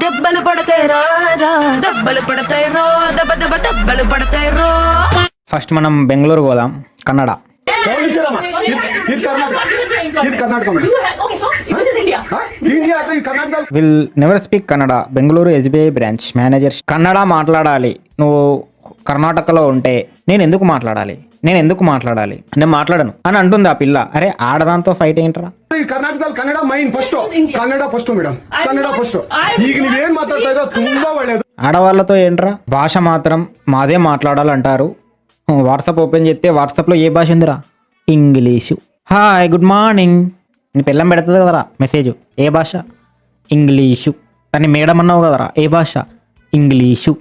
దెబ్బలు పడతాయి రాజా, దెబ్బలు పడతాయి రో, దెబ్బ దెబ్బ దెబ్బలు పడతాయి రో. ఫస్ట్ మనం బెంగళూరు పోదాం. Kannada. Will never speak Kannada. Bengaluru SBI branch manager. Kannada మాట్లాడాలి. నువ్వు కర్ణాటకలో ఉంటే నేను ఎందుకు మాట్లాడాలి నేను మాట్లాడను అని అంటుంది ఆ పిల్ల. అరే ఆడదాంతో ఫైట్ ఏంటరా? ಕನ್ನಡ ಮೈನ್ first Kannada first madam Kannada first ಈಗ ನೀವೇನ್ ಮಾತಾಡ್ತಾ ಇರೋ ತುಂಬಾ ಒಳ್ಳೇದು. ఆడవాళ్ళతో ఏంట్రా? భాష మాత్రం మాదే మాట్లాడాలంటారు. వాట్సాప్ ఓపెన్ చేస్తే వాట్సాప్లో ఏ భాష ఉందిరా? ఇంగ్లీషు. హాయ్ గుడ్ మార్నింగ్ నీ పిల్లం పెడుతుంది కదరా మెసేజ్. ఏ భాష? ఇంగ్లీషు. కానీ మేడం అన్నావు కదరా, ఏ భాష? ఇంగ్లీషు.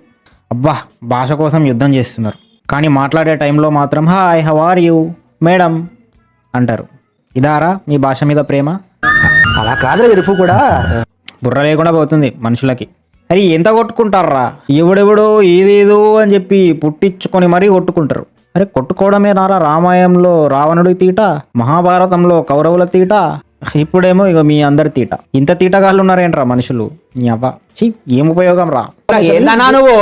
అబ్బా, భాష కోసం యుద్ధం చేస్తున్నారు. కానీ మాట్లాడే టైంలో మాత్రం hi how are you madam అంటారు. ఇదారా మీ భాష మీద ప్రేమ? అలా కాదురా ఎరుపు కూడా బుర్ర లేకుండా పోతుంది మనుషులకి. అరే ఎంత కొట్టుకుంటారా? ఎవడెవడో ఏదేదో అని చెప్పి పుట్టించుకొని మరీ కొట్టుకుంటారు. అరే కొట్టుకోవడమే నారా రామాయణంలో రావణుడి తీట, మహాభారతంలో కౌరవుల తీట, ఇప్పుడేమో ఇక మీ అందరి తీట. ఇంత తీటగాళ్ళు ఉన్నారేంట్రా మనుషులు? నీ అవ్వ ఛీ, ఏం ఉపయోగం రా? నువ్వు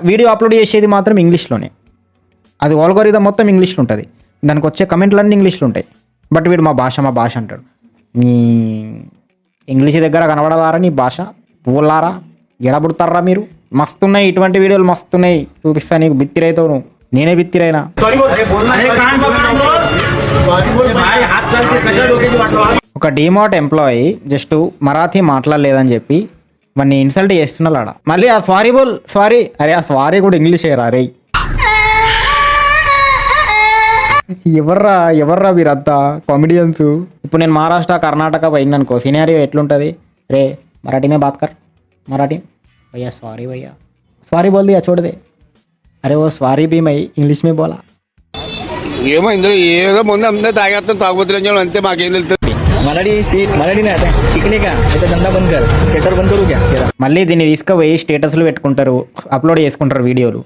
వీడియో అప్లోడ్ చేసేది మాత్రం ఇంగ్లీష్లోనే. అది ఆల్గోరిథం మొత్తం ఇంగ్లీష్లో ఉంటుంది. దానికి వచ్చే కమెంట్లన్నీ ఇంగ్లీష్లో ఉంటాయి. బట్ వీడు మా భాష అంటాడు. నీ ఇంగ్లీష్ దగ్గర కనబడదారా నీ భాష? పూలారా ఎడబుడతారా మీరు? మస్తున్నాయి ఇటువంటి వీడియోలు, మస్తున్నాయి. చూపిస్తా నీకు. బిత్తిరైతావు నువ్వు. నేనే బిత్తిరైనా. ఒక డిమార్ట్ ఎంప్లాయీ జస్ట్ మరాఠీ మాట్లాడలేదని చెప్పి వాడిని ఇన్సల్ట్ చేస్తున్నాడు ఆడ. మళ్ళీ ఆ సారీ అరే ఆ సారీ కూడా ఇంగ్లీషే రా రే. ఎవర్రా వీరంతా కామెడియన్స్. ఇప్పుడు నేను మహారాష్ట్ర కర్ణాటక పోయిందనుకో, సినారియో ఎట్లుంటుంది? రే మరాఠీ మే బాత్ కర్, మరాఠీ భయ్యా సారీ భయ్యా, సారీ బోల్ దియా छोड़ दे. అరే ఓ సారీ భీ మై ఇంగ్లీష్ మే బోలా. ఏమో ఇందులో ఏదో ముందు అందరూ తాగేస్తాం, తాగుబోతులు అంతే, మాకేం తెలుస్తుంది. మళ్ళీ దీన్ని తీసుకుపోయి స్టేటస్లు పెట్టుకుంటారు, అప్లోడ్ చేసుకుంటారు వీడియోలు.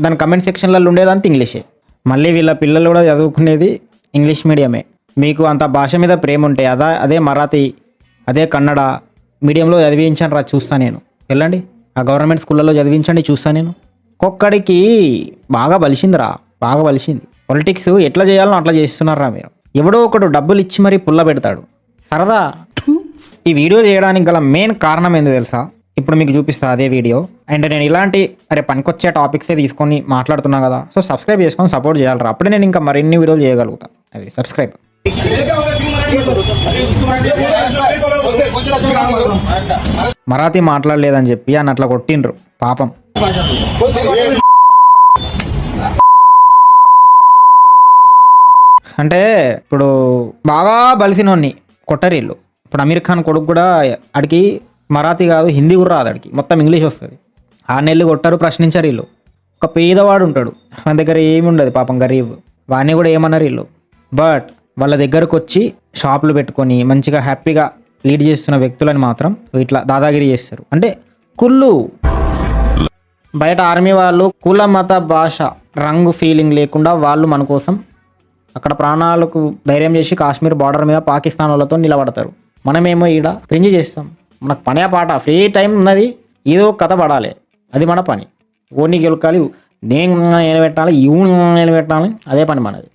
దాని కమెంట్ సెక్షన్లలో ఉండేదంతా ఇంగ్లీషే. మళ్ళీ వీళ్ళ పిల్లలు కూడా చదువుకునేది ఇంగ్లీష్ మీడియమే. మీకు అంత భాష మీద ప్రేమ ఉంటే అదే మరాఠీ, అదే కన్నడ మీడియంలో చదివించాను రా, చూస్తా నేను. వెళ్ళండి ఆ గవర్నమెంట్ స్కూళ్ళలో చదివించండి, చూస్తా నేను. ఒక్కొక్కడికి బాగా బలిసిందిరా, బాగా బలిసింది. పొలిటిక్స్ ఎట్లా చేయాలో అట్లా చేస్తున్నారా మీరు. ఎవడో ఒకడు డబ్బులు ఇచ్చి మరీ పుల్ల పెడతాడు సరదా. ఈ వీడియో చేయడానికి గల మెయిన్ కారణం ఏందో తెలుసా? ఇప్పుడు మీకు చూపిస్తా అదే వీడియో. అండ్ నేను ఇలాంటి పనికొచ్చే టాపిక్సే తీసుకొని మాట్లాడుతున్నా కదా, సో సబ్స్క్రైబ్ చేసుకొని సపోర్ట్ చేయాలరా. అప్పుడే నేను ఇంకా మరిన్ని వీడియోలు చేయగలుగుతా. అది సబ్స్క్రైబ్. మరాఠీ మాట్లాడలేదని చెప్పి అని అట్లా కొట్టిండ్రు పాపం. అంటే ఇప్పుడు బాగా బలిసినోన్ని కొట్టరీళ్ళు. ఇప్పుడు అమీర్ ఖాన్ కొడుకు కూడా అడికి మరాఠీ కాదు హిందీ కూడా రాదు, అడికి మొత్తం ఇంగ్లీష్ వస్తుంది. 6 నెలలు కొట్టారు, ప్రశ్నించారు వీళ్ళు. ఒక పేదవాడు ఉంటాడు, మన దగ్గర ఏమి ఉండదు పాపం, గరీబ్. వాడిని కూడా ఏమన్నారు వీళ్ళు. బట్ వాళ్ళ దగ్గరకు వచ్చి షాపులు పెట్టుకొని మంచిగా హ్యాపీగా లీడ్ చేస్తున్న వ్యక్తులని మాత్రం ఇట్లా దాదాగిరి చేస్తారు. అంటే కుళ్ళు. బయట ఆర్మీ వాళ్ళు కుల మత భాష రంగు ఫీలింగ్ లేకుండా వాళ్ళు మన కోసం అక్కడ ప్రాణాలకు ధైర్యం చేసి కాశ్మీర్ బార్డర్ మీద పాకిస్తాన్ వాళ్ళతో నిలబడతారు. మనమేమో ఈడ క్రింజ్ చేస్తాం. మనకు పనే పాట, ఫ్రీ టైం ఉన్నది, ఏదో కథ పడాలి, అది మన పని. ఓన్ని గెలకాలి, నేను పెట్టాలి, నేను పెట్టాలి, అదే పని మనది.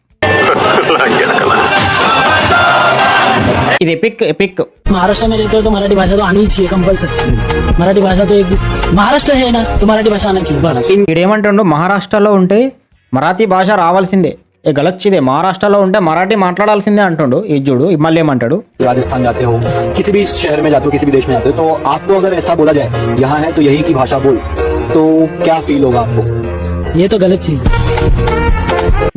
ఇది ఎపిక్. महाराष्ट्र में रहते हो तो मराठी भाषा तो आनी ही चाहिए कंपल्सरी. मराठी भाषा तो एक महाराष्ट्र है ना, तो मराठी भाषा आना चाहिए बस. వీడేమంటుండు, మహారాష్ట్రలో ఉంటే మరాఠీ భాష రావాల్సిందే. ఏ గలచ్చిదే, మహారాష్ట్రలో ఉంటే మరాఠీ మాట్లాడాల్సిందే అంటుండు. ఈ చూడు మళ్ళీ ఏమంటాడు. राजस्थान जाते हो, किसी भी शहर में जाते हो, किसी भी देश में जाते हो, तो आपको अगर ऐसा बोला जाए यहाँ है तो यही की भाषा बोल, तो क्या फील होगा आपको? ये तो गलत चीज है.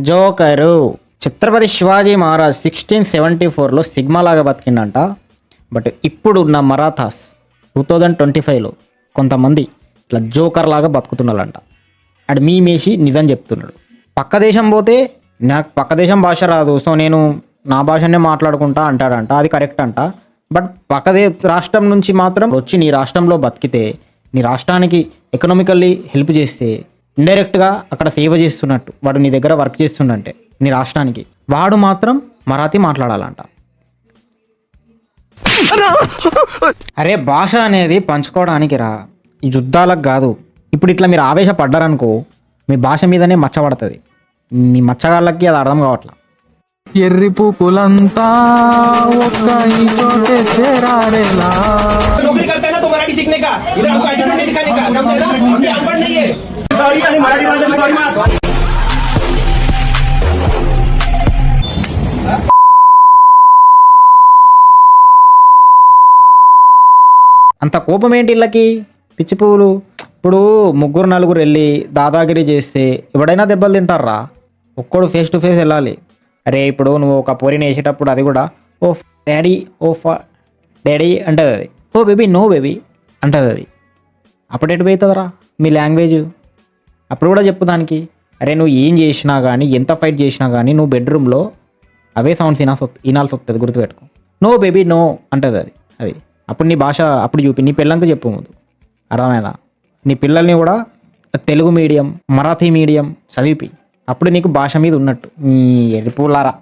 జోకరు. ఛత్రపతి శివాజీ మహారాజ్ 1674లో సిగ్మా లాగా బతికిండంట. బట్ ఇప్పుడు ఉన్న మరాఠాస్ 2025లో కొంతమంది ఇట్లా జోకర్ లాగా బతుకుతున్నారంట. అడు మేసి నిజం చెప్తున్నాడు. పక్క దేశం పోతే నాకు పక్క దేశం భాష రాదు, సో నేను నా భాషనే మాట్లాడుకుంటా అంటాడంట. అది కరెక్ట్ అంట. బట్ పక్క రాష్ట్రం నుంచి మాత్రం వచ్చి నీ రాష్ట్రంలో బతికితే, నీ రాష్ట్రానికి ఎకనామికల్లీ హెల్ప్ చేస్తే ఇండైరెక్ట్గా అక్కడ సేవ చేస్తున్నట్టు. వాడు నీ దగ్గర వర్క్ చేస్తుండంటే నీ రాష్ట్రానికి, వాడు మాత్రం మరాఠీ మాట్లాడాలంట. అరే భాష అనేది పంచుకోవడానికి రా, ఈ యుద్ధాలకు కాదు. ఇప్పుడు ఇట్లా మీరు ఆవేశపడ్డారనుకో మీ భాష మీదనే మచ్చబడుతుంది. మీ మచ్చగాళ్ళకి అది అర్థం కావట్లా. ఎర్రి పూపులంతా ఒక్క ఇంట్లోనే చేరారేలా. नौकरी करते हैं ना तो मराठी सीखने का, इधर हमको एटीट्यूड नहीं दिखाने का, समझे ना? हम भी अनपढ़ नहीं है. सॉरी खाली मराठी भाषा में सॉरी मत. అంత కోపం ఏంటి వీళ్ళకి, పిచ్చి పువ్వులు. ఇప్పుడు ముగ్గురు నలుగురు వెళ్ళి దాదాగిరి చేస్తే ఎవడైనా దెబ్బలు తింటారా? ఒక్కడు ఫేస్ టు ఫేస్ వెళ్ళాలి. అరే ఇప్పుడు నువ్వు ఒక పోరిని వేసేటప్పుడు అది కూడా ఓ డాడీ డాడీ అంటుంది అది, ఓ బేబీ నో బేబీ అంటుంది అది. అప్పుడు ఎటు పోతుందిరా మీ లాంగ్వేజ్? అప్పుడు కూడా చెప్పు దానికి, అరే నువ్వు ఏం చేసినా కానీ ఎంత ఫైట్ చేసినా కానీ నువ్వు బెడ్రూమ్లో అవే సౌండ్స్ వినాల్సి వస్తుంది, గుర్తుపెట్టుకో. నో బేబీ నో అంటుంది అది. అప్పుడు నీ భాష అప్పుడు చూపి, నీ పిల్లలకి చెప్పు ముందు, అర్థమైనా? నీ పిల్లల్ని కూడా తెలుగు మీడియం మరాఠీ మీడియం చదివి, అప్పుడు నీకు భాష మీద ఉన్నట్టు. నీ ఎరిపులారా.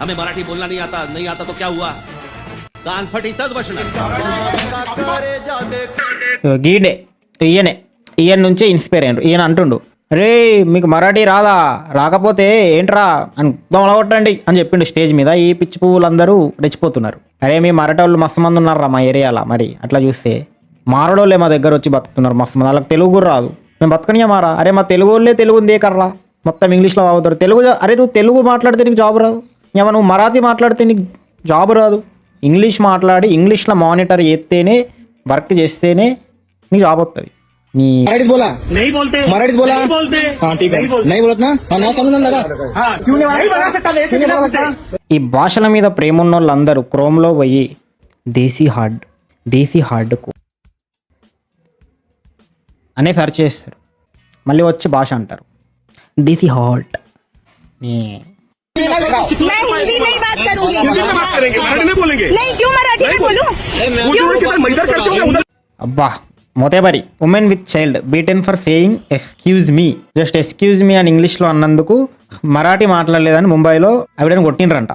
हमें मराठी बोलना नहीं आता तो क्या हुआ, कान फटी तद बचना. గీడే ఈయన నుంచే ఇన్స్పైర్ అయ్యారు. ఈయన అంటుండు, అరే మీకు మరాఠీ రాదా, రాకపోతే ఏంట్రా అని దొంగలగొట్టండి అని చెప్పిండు స్టేజ్ మీద. ఈ పిచ్చి పువ్వులందరూ రెచ్చిపోతున్నారు. అరే మీ మరాఠీ వాళ్ళు మస్తు మంది ఉన్నారా మా ఏరియాలో. మరి అట్లా చూస్తే మారడోళ్ళే మా దగ్గర వచ్చి బతుకుతున్నారు మస్తు మంది. వాళ్ళకి తెలుగు కూడా రాదు, మేము బతకనియా మారా. అరే మా తెలుగు వాళ్ళే తెలుగు ఉంది కర్రా, మొత్తం ఇంగ్లీష్లో అవుతారు. తెలుగు అరే నువ్వు తెలుగు మాట్లాడితే నీకు జాబ్ రాదు, ఏమో నువ్వు మరాఠీ మాట్లాడితే నీకు జాబ్ రాదు. ఇంగ్లీష్ మాట్లాడి ఇంగ్లీష్లో మానిటర్ చేస్తేనే వర్క్ చేస్తేనే నీకు జాబ్ వస్తుంది. నీ मराठी बोला नहीं बोलते, मराठी बोला नहीं बोलते. हाँ ठीक है, नहीं बोलत ना, हाँ ना समझने लगा. हाँ क्यों नहीं बना सकता. ఈ భాషల మీద ప్రేమ ఉన్న వాళ్ళందరూ క్రోమ్లో పోయి దేశీ హార్డ్కు అనే సెర్చ్ చేస్తారు, మళ్ళీ వచ్చి భాష అంటారు దేశీ హార్డ్. मैं हिंदी में बात करूंगी. हिंदी में बात करेंगे, मराठी में बोलेंगे. नहीं क्यों मराठी में बोलूं? అబ్బా మొతేబరి. Woman with child beaten for saying excuse me, just excuse me అని ఇంగ్లీష్లో అన్నందుకు మరాఠీ మాట్లాడలేదని ముంబైలో ఆవిడని కొట్టిండ్రంట.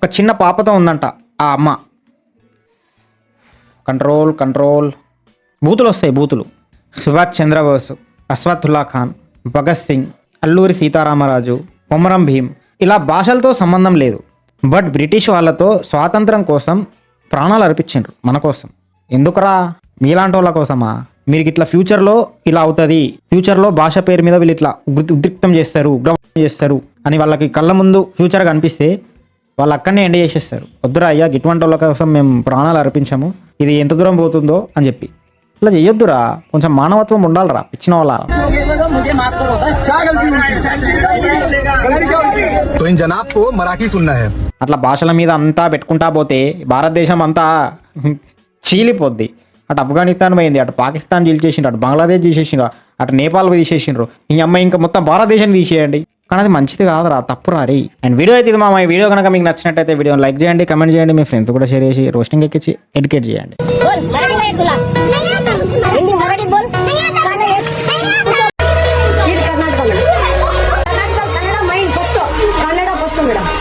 ఒక చిన్న పాపతో ఉందంట ఆ అమ్మ. కంట్రోల్ బూతులు వస్తాయి, బూతులు. సుభాష్ చంద్రబోస్, అశ్వత్థుల్లా ఖాన్, భగత్ సింగ్, అల్లూరి సీతారామరాజు, కొమరం భీం, ఇలా భాషలతో సంబంధం లేదు. బట్ బ్రిటిష్ వాళ్ళతో స్వాతంత్రం కోసం ప్రాణాలు అర్పించిండ్రు మన కోసం. ఎందుకురా? మీలాంటి వాళ్ళ కోసమా? మీరు ఇట్లా ఫ్యూచర్లో ఇలా అవుతుంది, ఫ్యూచర్లో భాష పేరు మీద వీళ్ళు ఇట్లా ఉద్రిక్తం చేస్తారు, ఉగ్రవాదం చేస్తారు అని వాళ్ళకి కళ్ళ ముందు ఫ్యూచర్ కనిపిస్తే వాళ్ళు అక్కడనే ఎండ్ చేసేస్తారు. వద్దురా అయ్యా, ఇటువంటి వాళ్ళ కోసం మేము ప్రాణాలు అర్పించాము, ఇది ఎంత దూరం పోతుందో అని చెప్పి. ఇట్లా చెయ్యొద్దురా, కొంచెం మానవత్వం ఉండాలిరా పిచ్చిన వాళ్ళ. तो इन जनाब को मराठी सुनना है. అట్లా భాషల మీద అంతా పెట్టుకుంటా పోతే భారతదేశం అంతా చీలిపోద్ది. అటు ఆఫ్ఘనిస్తాన్ పోయింది, అటు పాకిస్తాన్ తీసేసిండ్రు, అటు బంగ్లాదేశ్ తీసేసిండ్రు, అటు నేపాల్ తీసేసిండ్రు. ఈ అమ్మాయి ఇంకా మొత్తం భారతదేశాన్ని తీసేయండి. కానీ అది మంచిది కాదురా, తప్పురా రే. అండ్ వీడియో అయితే ఇది మా వీడియో కనుక మీకు నచ్చినట్టయితే వీడియోని లైక్ చేయండి, కమెంట్ చేయండి, మీ ఫ్రెండ్స్ కూడా షేర్ చేసి రోస్టింగ్ ఎక్కించి ఎడ్యుకేట్ చేయండి.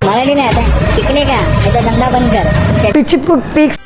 मराठी नहीं आता सीखने का, धंधा बंद कर. పిచ్చి పిక్స్